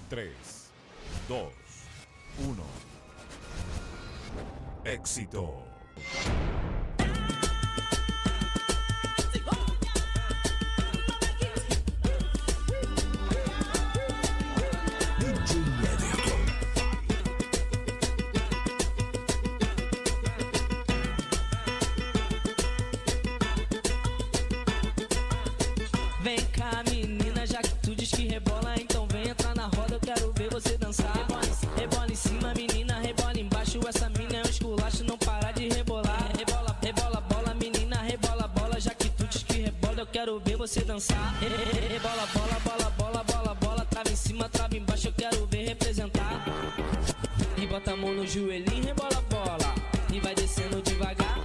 3, 2, 1. Éxito. Vem cá, menina, já que tu diz que rebola, então vem entrar na roda, eu quero ver você dançar. Rebola em cima, menina, rebola embaixo, essa mina é um esculacho, não para de rebolar. Rebola, rebola, bola, menina, rebola, bola, já que tu diz que rebola, eu quero ver você dançar. Rebola, bola, bola, bola, bola, bola, trava em cima, trava embaixo, eu quero ver representar. E bota a mão no joelhinho, rebola, bola, e vai descendo devagar,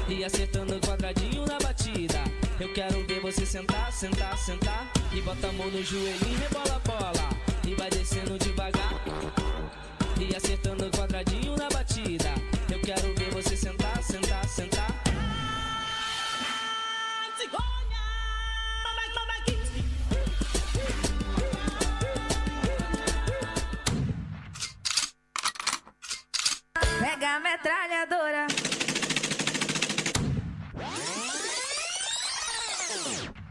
e acertando o quadradinho na batida. Eu quero ver você sentar, sentar, sentar, e bota a mão no joelhinho, rebola, bola, e vai descendo devagar, e acertando o quadradinho na batida. Eu quero ver você sentar, sentar, sentar. Pega a metralhadora.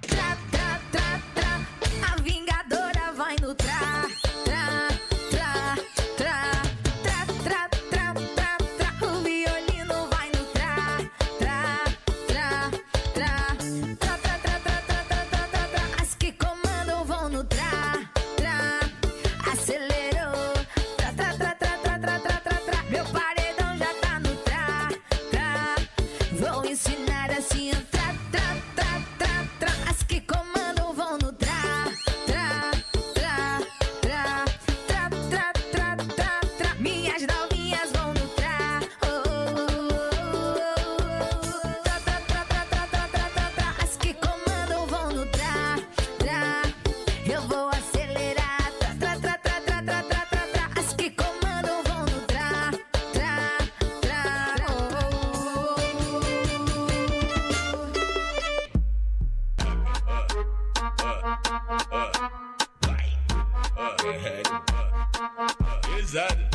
Tra, tra, tra, tra. A vingadora vai no tra, tra, tra, tra, tra, tra, tra, tra, tra. O violino vai no tra, tra, tra, tra, tra, tra, tra, tra, tra, tra, tra, tra, tra. As que comandam vão no tra, tra. Acelerou. Tra, tra, tra, tra, tra, tra, tra, tra, tra. Meu paredão já tá no tra, tra. Vou ensinar assim a tra, tra, tra, tra, tra. As que comandam vão no tra, tra, tra, tra, tra, tra, tra, tra, tra. Minhas novinhas vão no tra, oh, oh, oh, oh. Tra, tra, tra, tra, tra, tra, tra, tra, tra. As que comandam vão no tra, tra. Eu vou acelerar, tra, tra, tra, tra, tra, tra, tra, tra. As que comandam vão no tra, tra, tra, oh, oh, Pesado.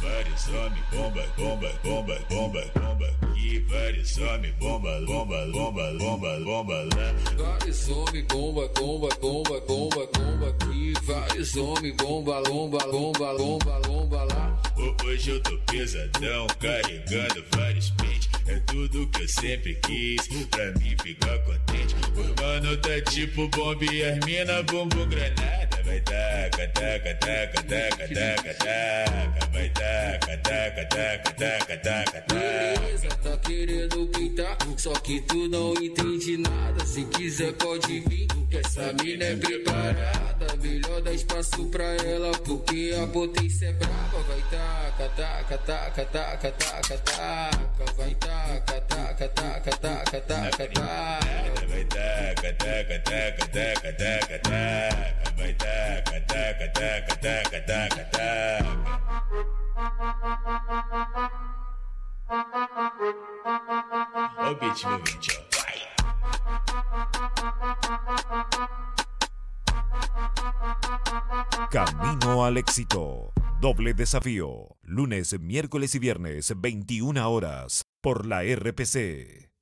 Vários homens, bomba, bomba, bomba, bomba, bomba. E vários homens, bomba, bomba, bomba, bomba, bomba lá. Vários homens, bomba, bomba, bomba, bomba, bomba aqui. Vários homens, bomba, lomba, lomba, lomba, lomba lá. Hoje eu tô pesadão, carregando vários pentes. É tudo que eu sempre quis, pra mim ficar contente. O mano tá tipo bomba e as mina bumbum granada. Vai taca, taca, taca, taca, taca, taca. Vai taca, taca, taca, taca, taca, taca. Beleza, tá querendo pintar, só que tu não entende nada. Se quiser pode vir, que essa mina é preparada. Melhor dar espaço pra ela, porque a potência é brava. Vai taca, taca, taca, taca, taca, taca. Vai taca, taca, taca, taca, taca, taca. Vai taca, taca, taca, taca, taca, taca. Vai taca, taca, taca, taca, taca, taca. Ó o beat movente, ó. Camino al éxito. Doble desafío. Lunes, miércoles y viernes, 21 horas. Por la RPC.